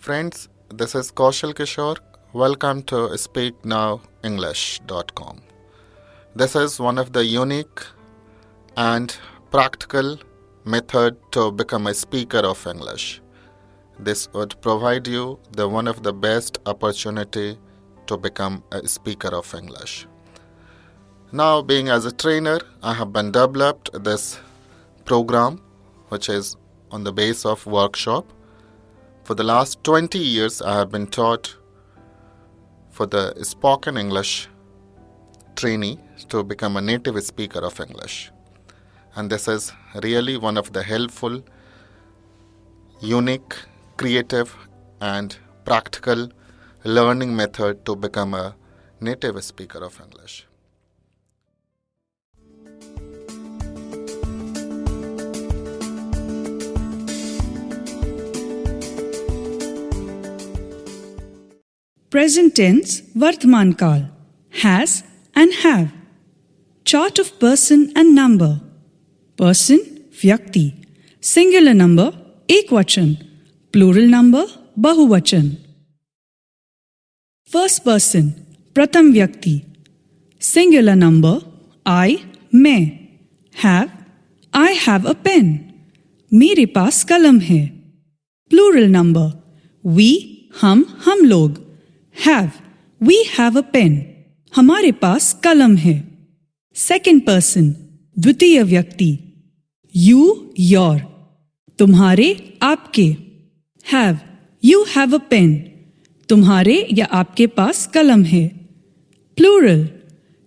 Friends, this is Kaushal Kishore. Welcome to SpeakNowEnglish.com. This is one of the unique and practical method to become a speaker of English. This would provide you one of the best opportunity to become a speaker of English. Now, being as a trainer, I have been developed this program, which is on the base of workshop. For the last 20 years, I have been taught for the spoken English trainee to become a native speaker of English. And this is really one of the helpful, unique, creative, and practical learning method to become a native speaker of English. Present tense Vartman Kal, has and have. Chart of person and number. Person Vyakti. Singular number Ekvachan. Plural number Bahuvachan. First person Pratham Vyakti. Singular number I, मैं. Have, I have a pen. मेरे पास कलम है. Plural number we, हम लोग. Have, we have a pen. हमारे पास कलम है. Second person द्वितीय व्यक्ति. You, your. तुम्हारे, आपके. Have, you have a pen. तुम्हारे या आपके पास कलम है. Plural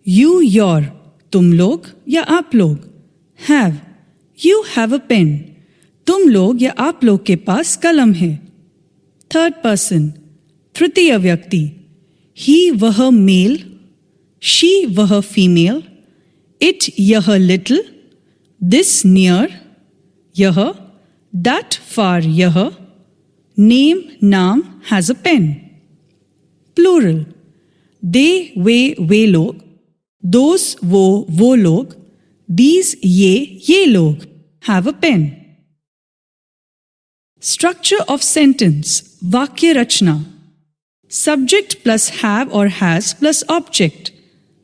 you, your. तुम लोग या आप लोग. Have, you have a pen. तुम लोग या आप लोग के पास कलम है. Third person तृतीय व्यक्ति. ही वह मेल. शी वह फीमेल. इट यह लिटिल. दिस नियर यह. दैट फार यह. नेम नाम has a pen. Plural they वे लोग. दोस वो लोग. दीज ये लोग have a pen. Structure of sentence वाक्य रचना. Subject plus have or has plus object.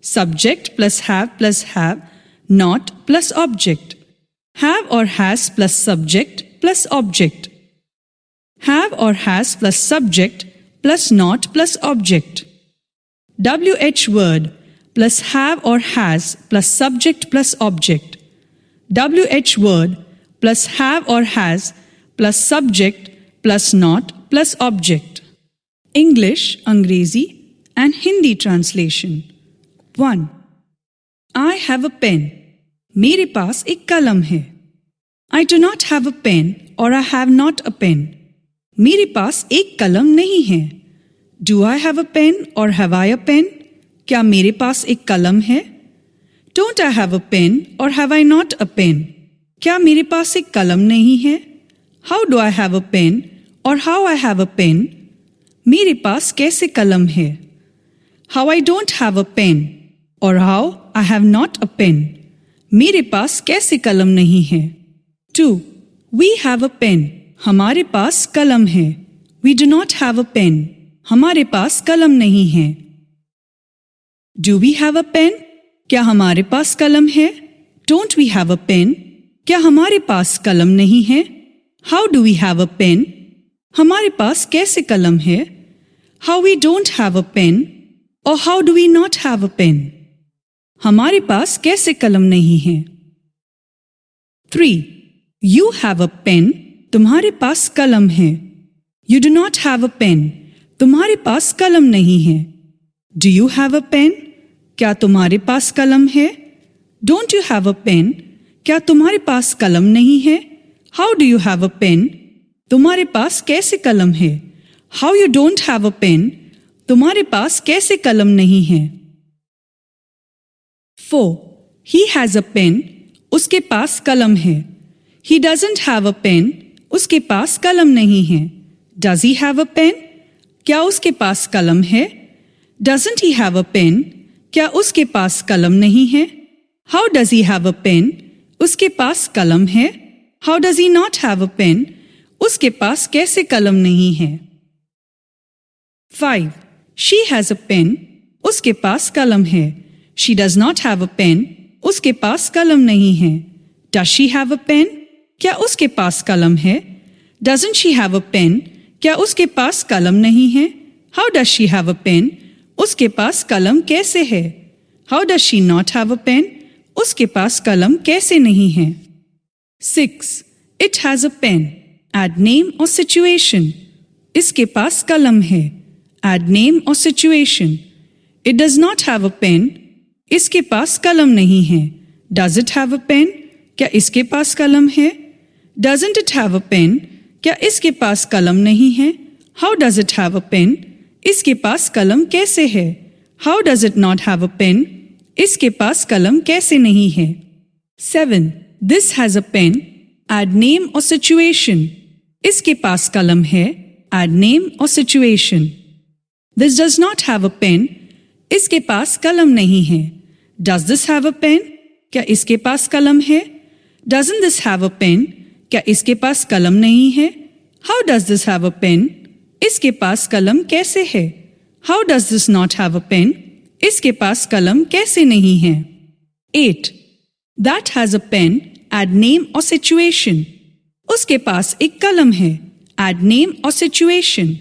Subject plus have not plus object. Have or has plus subject plus object. Have or has plus subject plus not plus object. WH word plus have or has plus subject plus object. WH word plus have or has plus subject plus not plus object. English, Angrezi and Hindi translation. 1. I have a pen. मेरे पास एक कलम है. I do not have a pen or I have not a pen. मेरे पास एक कलम नहीं है. Do I have a pen or have I a pen? क्या मेरे पास एक कलम है? Don't I have a pen or have I not a pen? क्या मेरे पास एक कलम नहीं है? How do I have a pen or how I have a pen? मेरे पास कैसे कलम है? How I don't have a pen or how I have not a pen. मेरे पास कैसे कलम नहीं है? 2. We have a pen. हमारे पास कलम है. We do not have a pen. हमारे पास कलम नहीं है. Do we have a pen? क्या हमारे पास कलम है? Don't we have a pen? क्या हमारे पास कलम नहीं है? How do we have a pen? हमारे पास कैसे कलम है? How we don't have a pen or how do we not have a pen? हमारे पास कैसे कलम नहीं है? 3. You have a pen. तुम्हारे पास कलम है. You do not have a pen. तुम्हारे पास कलम नहीं है. Do you have a pen? क्या तुम्हारे पास कलम है? Don't you have a pen? क्या तुम्हारे पास कलम नहीं है? How do you have a pen? तुम्हारे पास कैसे कलम है? How you don't have a pen? तुम्हारे पास कैसे कलम नहीं है? 4. He has a pen. उसके पास कलम है. He doesn't have a pen. उसके पास कलम नहीं है. Does he have a pen? क्या उसके पास कलम है? Doesn't he have a pen? क्या उसके पास कलम नहीं है? How does he have a pen? उसके पास कलम है. How does he not have a pen? उसके पास कैसे कलम नहीं है? 5. She has a pen. उसके पास कलम है. She does not have a pen. उसके पास कलम नहीं है. Does she have a pen? क्या उसके पास कलम है? Doesn't she have a pen? क्या उसके पास कलम नहीं है? How does she have a pen? उसके पास कलम कैसे है? How does she not have a pen? उसके पास कलम कैसे नहीं है? 6. It has a pen. Add name or situation. इसके पास कलम है. Add name or situation. It does not have a pen. इसके पास कलम नहीं है. Does it have a pen? क्या इसके पास कलम है? Doesn't it have a pen? क्या इसके पास कलम नहीं है? How does it have a pen? इसके पास कलम कैसे है? How does it not have a pen? इसके पास कलम कैसे नहीं है? 7. This has a pen. Add name or situation. इसके पास कलम है. Add name or situation. This does not have a pen. इसके पास कलम नहीं है. Does this have a pen? क्या इसके पास कलम है? Doesn't this have a pen? क्या इसके पास कलम नहीं है? How does this have a pen? इसके पास कलम कैसे है? How does this not have a pen? इसके पास कलम कैसे नहीं है? 8. That has a pen. Add name or situation. उसके पास एक कलम है. Add name or situation.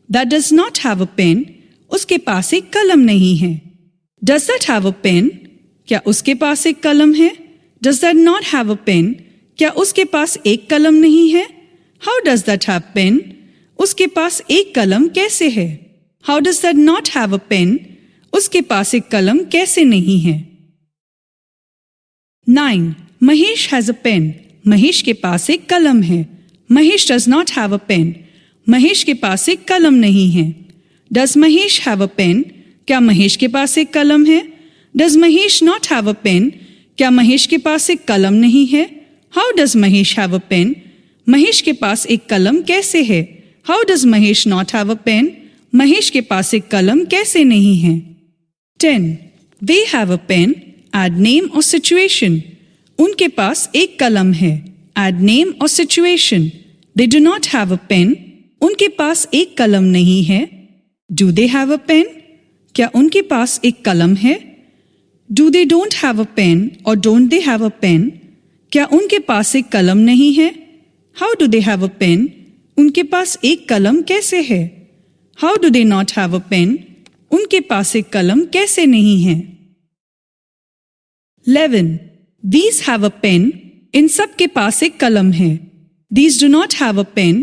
That does not have a pen. उसके पास एक कलम नहीं है. Does that have a pen? क्या उसके पास एक कलम है? Does that not have a pen? क्या उसके पास एक कलम नहीं है? How does that have pen? उसके पास एक कलम कैसे है? How does that not have a pen? उसके पास एक कलम कैसे नहीं है? 9. Mahesh has a pen. Mahesh के पास एक कलम है. Mahesh does not have a pen. Mahesh के पास एक कलम नहीं है. Does Mahesh have a pen? क्या महेश के पास एक कलम है? Does Mahesh not have a pen? क्या महेश के पास एक कलम नहीं है? How does Mahesh have a pen? Mahesh के पास एक कलम कैसे है? How does Mahesh not have a pen? Mahesh के पास एक कलम कैसे नहीं है? 10. They have a pen. Add name or situation. उनके पास एक कलम है. Add name or situation. They do not have a pen. उनके पास एक कलम नहीं है. Do they have a pen? क्या उनके पास एक कलम है? Do they don't have a pen or don't they have a pen? क्या उनके पास एक कलम नहीं है? How do they have a pen? उनके पास एक कलम कैसे है? How do they not have a pen? उनके पास एक कलम कैसे नहीं है? 11. These have a pen. इन सब के पास एक कलम है. These do not have a pen.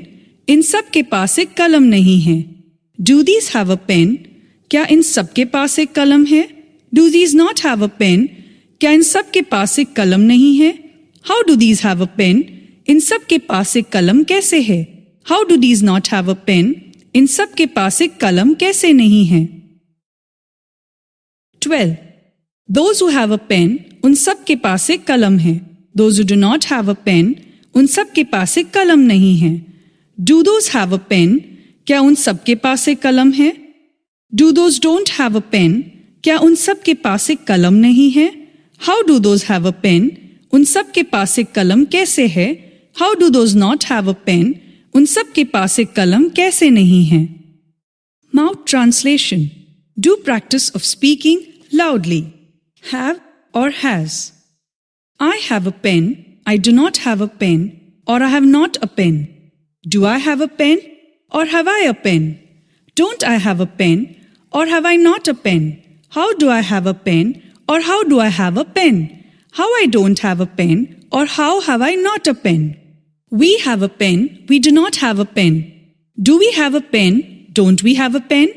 इन सब के पास एक कलम नहीं है. Do these have a pen? क्या इन सब के पास एक कलम है? Do these not have a pen? क्या इन सब के पास एक कलम नहीं है? How do these have a pen? इन सब के पास एक कलम कैसे है? How do these not have a pen? इन सब के पास एक कलम कैसे नहीं है? 12. Those who have a pen, उन सब के पास एक कलम है. Those who do not have a pen, उन सब के पास एक कलम नहीं है. Do those have a pen? क्या उन सब के पास एक कलम है? Do those don't have a pen? क्या उन सब के पास एक कलम नहीं है? How do those have a pen? उन सब के पास एक कलम कैसे है? How do those not have a pen? उन सब के पास एक कलम कैसे नहीं है? Mouth translation. Do practice of speaking loudly. Have or has. I have a pen. I do not have a pen. Or I have not a pen. Do I have a pen? Or have I a pen? Don't I have a pen? Or have I not a pen? How do I have a pen? Or how do I have a pen? How I don't have a pen? Or how have I not a pen? We have a pen. We do not have a pen. Do we have a pen? Don't we have a pen?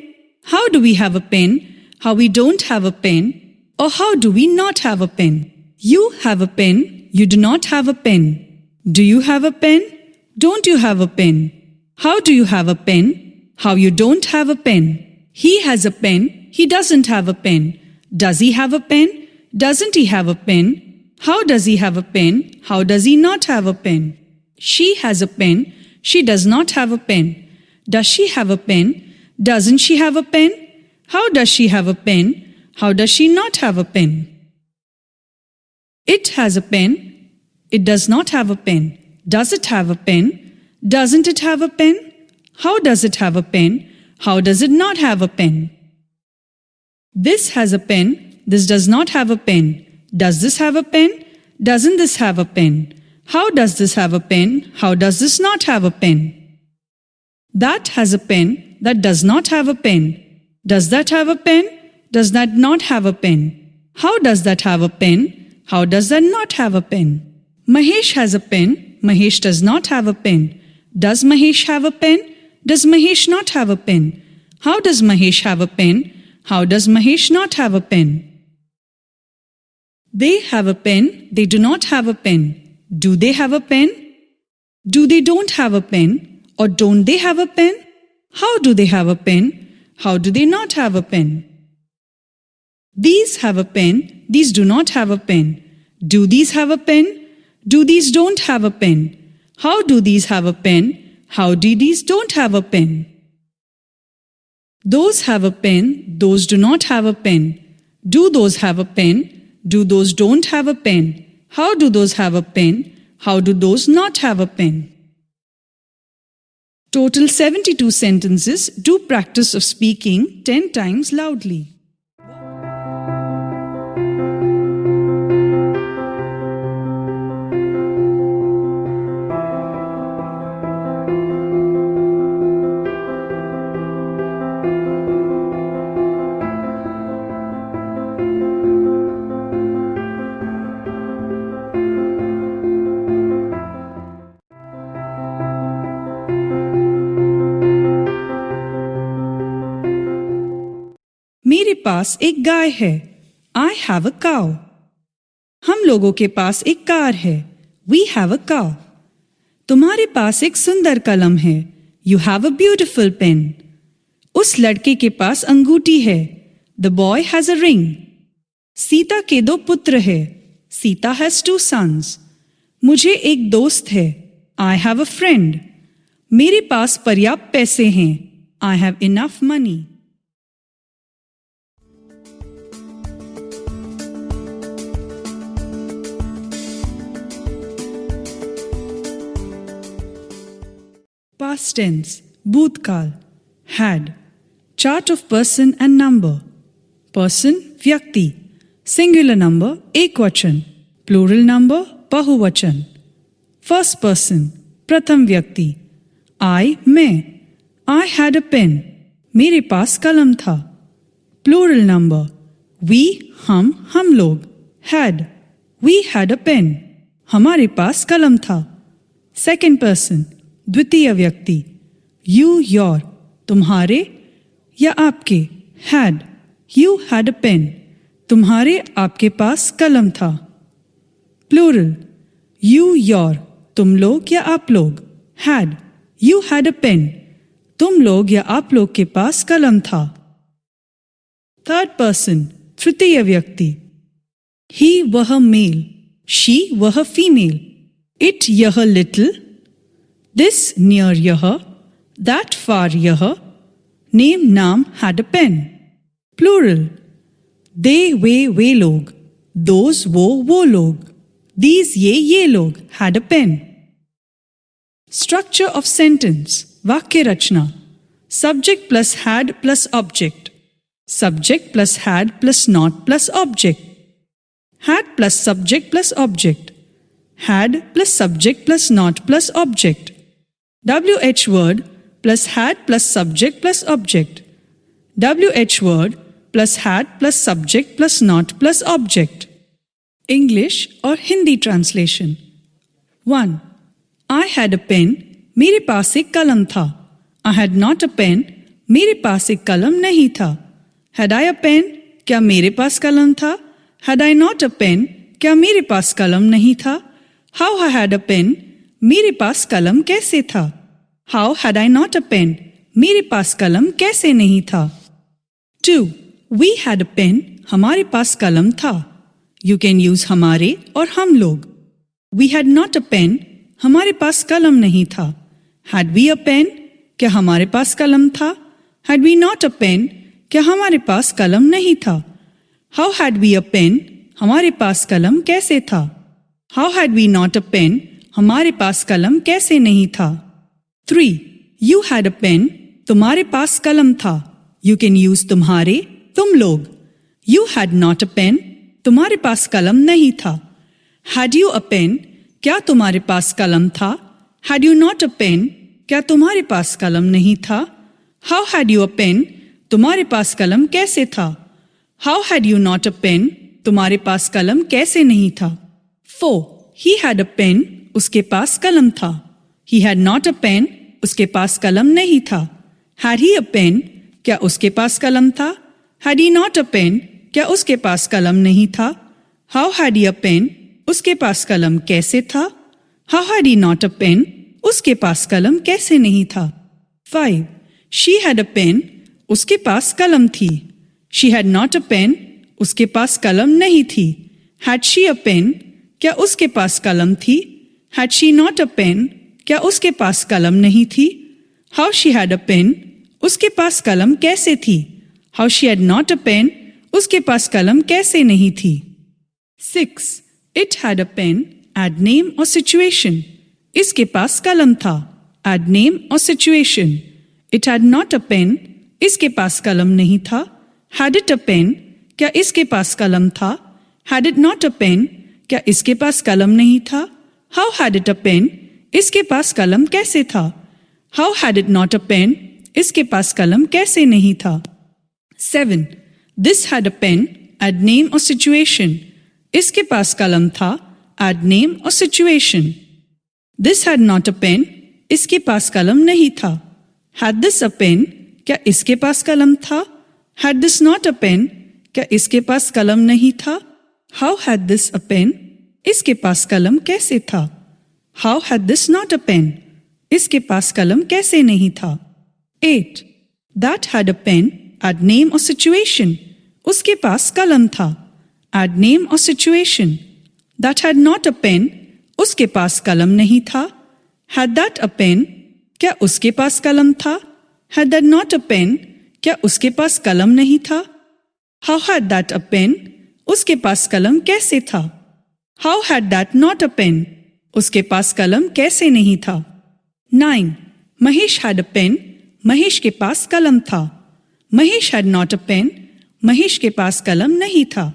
How do we have a pen? How we don't have a pen? Or how do we not have a pen? You have a pen. You do not have a pen. Do you have a pen? Don't you have a pen? How do you have a pen? How you don't have a pen? He has a pen. He doesn't have a pen. Does he have a pen? Doesn't he have a pen? How does he have a pen? How does he not have a pen? She has a pen. She does not have a pen. Does she have a pen? Doesn't she have a pen? How does she have a pen? How does she not have a pen? It has a pen. It does not have a pen. Does it have a pen? Doesn't it have a pen? How does it have a pen? How does it not have a pen? This has a pen. This does not have a pen. Does this have a pen? Doesn't this have a pen? How does this have a pen? How does this not have a pen? That has a pen. That does not have a pen. Does that have a pen? Does that not have a pen? How does that have a pen? How does that not have a pen? Mahesh has a pen. Mahesh does not have a pen. Does Mahesh have a pen? Does Mahesh not have a pen? How does Mahesh have a pen? How does Mahesh not have a pen? They have a pen. They do not have a pen. Do they have a pen? Do they don't have a pen? Or don't they have a pen? How do they have a pen? How do they not have a pen? These have a pen. These do not have a pen. Do these have a pen? Do these don't have a pen? How do these have a pen? How do these don't have a pen? Those have a pen. Those do not have a pen. Do those have a pen? Do those don't have a pen? How do those have a pen? How do those not have a pen? Total 72 sentences. Do practice of speaking 10 times loudly. मेरे पास एक गाय है. I have a cow. हम लोगों के पास एक car है. We have a cow. तुम्हारे पास एक सुंदर कलम है. You have a beautiful pen. उस लड़के के पास अंगूठी है. The boy has a ring. Sita के 2 पुत्र है. Sita has 2 sons. मुझे एक दोस्त है. I have a friend. मेरे पास पर्याप्त पैसे हैं. I have enough money. Past tense, भूतकाल. Had. Chart of person and number. Person, व्यक्ति. Singular number, एकवचन. Plural number, बहुवचन. First person, प्रथम व्यक्ति. I, मैं. I had a pen. मेरे पास कलम था. Plural number. We, हम लोग. Had. We had a pen. हमारे पास कलम था. Second person, द्वितीय व्यक्ति. You, your. तुम्हारे या आपके. Had. You had a pen. तुम्हारे आपके पास कलम था. Plural. You, your. तुम लोग या आप लोग. Had. You had a pen. तुम लोग या आप लोग के पास कलम था. Third person. तृतीय व्यक्ति. He, वह मेल. She, वह फीमेल. It, यह little. This, near यह. That, far यह. Name, नाम, had a pen. Plural. They, वे लोग. Those, वो लोग. These, ये लोग. Had a pen. Structure of sentence. वाक्य रचना. Subject plus had plus object. Subject plus had plus not plus object. Had plus subject plus object. Had plus subject plus not plus object. WH word plus had plus subject plus object. WH word plus had plus subject plus not plus object. English or Hindi translation. 1. I had a pen. मेरे पास एक कलम था. I had not a pen. मेरे पास एक कलम नहीं था. Had I a pen? क्या मेरे पास कलम था? Had I not a pen? क्या मेरे पास कलम नहीं था? How I had a pen? मेरे पास कलम कैसे था? How had I not a pen? मेरे पास कलम कैसे नहीं था? 2. We had a pen. हमारे पास कलम था. You can use हमारे और हम लोग. We had not a pen. हमारे पास कलम नहीं था. Had we a pen? क्या हमारे पास कलम था? Had we not a pen? क्या हमारे पास कलम नहीं था? How had we a pen? हमारे पास कलम कैसे था? How had we not a pen? हमारे पास कलम कैसे नहीं था? 3. You had a pen. तुम्हारे पास कलम था. You can use तुम्हारे, तुम लोग. You had not a pen. तुम्हारे पास कलम नहीं था. Had you a pen? क्या तुम्हारे पास कलम था? Had you not a pen? क्या तुम्हारे पास कलम नहीं था? How had you a pen? तुम्हारे पास कलम कैसे था? How had you not a pen? तुम्हारे पास कलम कैसे नहीं था? 4. He had a pen. उसके पास कलम था. He had not a pen. उसके पास कलम नहीं था. Had he a pen? क्या उसके पास कलम था? Had he not a pen? क्या उसके पास कलम नहीं था? How had he a pen? उसके पास कलम कैसे था? How had he not a pen? उसके पास कलम कैसे नहीं था? 5. She had a pen. उसके पास कलम थी. She had not a pen. उसके पास कलम नहीं थी. Had she a pen? क्या उसके पास कलम थी? Had she not a pen? क्या उसके पास कलम नहीं थी? How she had a pen? उसके पास कलम कैसे थी? How she had not a pen? उसके पास कलम कैसे नहीं थी? 6. It had a pen. Add name or situation. इसके पास कलम था. Add name or situation. It had not a pen. इसके पास कलम नहीं था. Had it a pen? क्या इसके पास कलम था? Had it not a pen? क्या इसके पास कलम नहीं था? How had it a pen? इसके पास कलम कैसे था? How had it not a pen? इसके पास कलम कैसे नहीं था? 7. This had a pen. Add name or situation. इसके पास कलम था. Add name or situation. This had not a pen. इसके पास कलम नहीं था. Had this a pen? क्या इसके पास कलम था? Had this not a pen? क्या इसके पास कलम नहीं था? How had this a pen? इसके पास कलम कैसे था? How had this not a pen? इसके पास कलम कैसे नहीं था? 8. That had a pen. Add name or situation. उसके पास कलम था. Add name or situation. That had not a pen. उसके पास कलम नहीं था. Had that a pen? क्या उसके पास कलम था? Had that not a pen? क्या उसके पास कलम नहीं था? How had that a pen? उसके पास कलम कैसे था? How had that not a pen? उसके पास कलम कैसे नहीं था? 9. Mahesh had a pen. Mahesh के पास कलम था. Mahesh had not a pen. Mahesh के पास कलम नहीं था.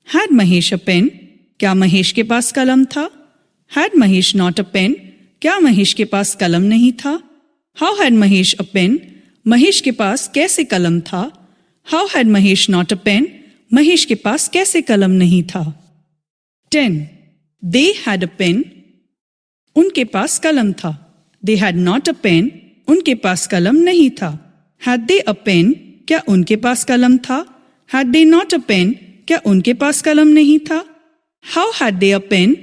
Had Mahesh a pen? क्या महेश के पास कलम था? Had Mahesh not a pen? क्या महेश के पास कलम नहीं था? How had Mahesh a pen? Mahesh के पास कैसे कलम था? How had Mahesh not a pen? Mahesh के पास कैसे कलम नहीं था? 10. They had a pen. उनके पास कलम था. They had not a pen. उनके पास कलम नहीं था. Had they a pen? क्या उनके पास कलम था? Had they not a pen? क्या उनके पास कलम नहीं था? How had they a pen?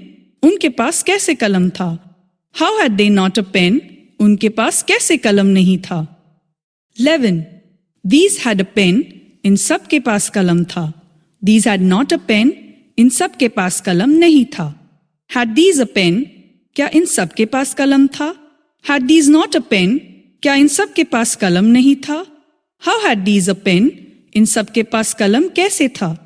उनके पास कैसे कलम था? How had they not a pen? उनके पास कैसे कलम नहीं था? 11. These had a pen. इन सब के पास कलम था. These had not a pen. इन सब के पास कलम नहीं था. Had these a pen? क्या इन सब के पास कलम था? Had these not a pen? क्या इन सब के पास कलम नहीं था? How had these a pen? इन सब के पास कलम कैसे था?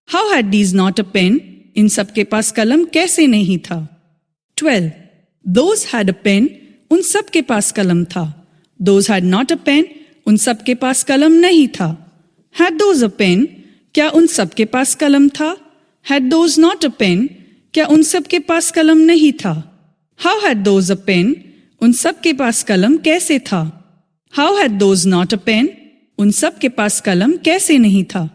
How had these not a pen? इन सब के पास कलम कैसे नहीं था? 12. Those had a pen. उन सब के पास कलम था. Those had not a pen. उन सब के पास कलम नहीं था. Had those a pen? क्या उन सब के पास कलम था? Had those not a pen? क्या उन सब के पास कलम नहीं था? How had those a pen? उन सब के पास कलम कैसे था? How had those not a pen? उन सब के पास कलम कैसे नहीं था?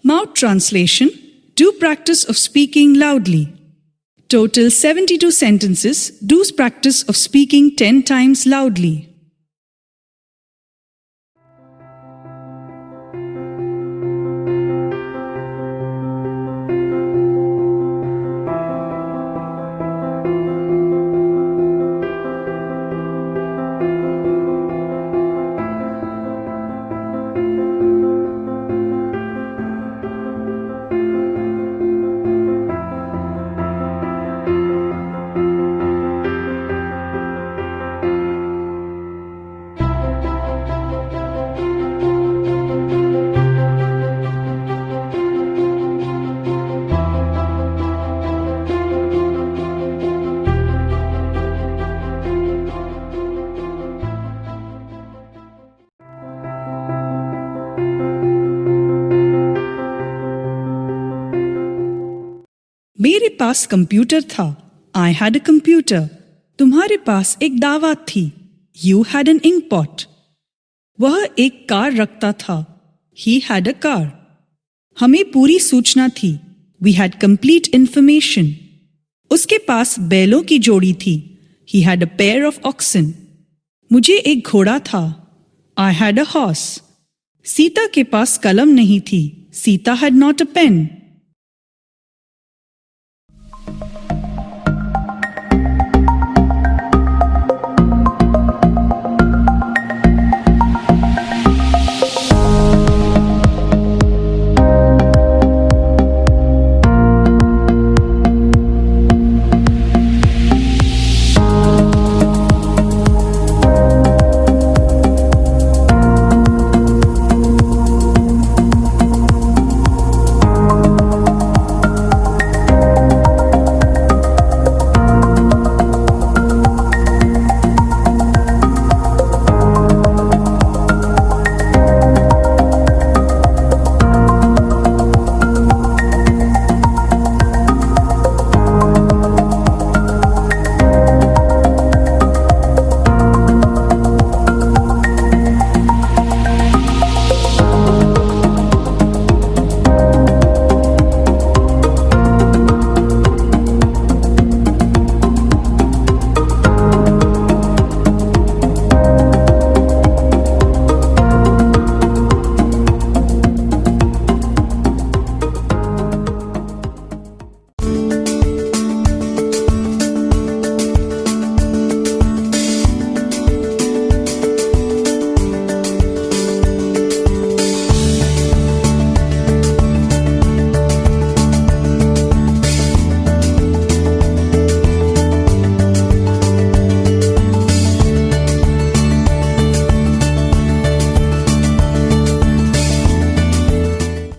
Mouth translation. Do practice of speaking loudly. Total 72 sentences. Do practice of speaking 10 times loudly. मेरे पास कंप्यूटर था। I had a computer. तुम्हारे पास एक दावत थी। You had an ink pot. वह एक कार रखता था। He had a car. हमें पूरी सूचना थी। We had complete information. उसके पास बैलों की जोड़ी थी। He had a pair of oxen. मुझे एक घोड़ा था। I had a horse. Sita के पास कलम नहीं थी। Sita had not a pen.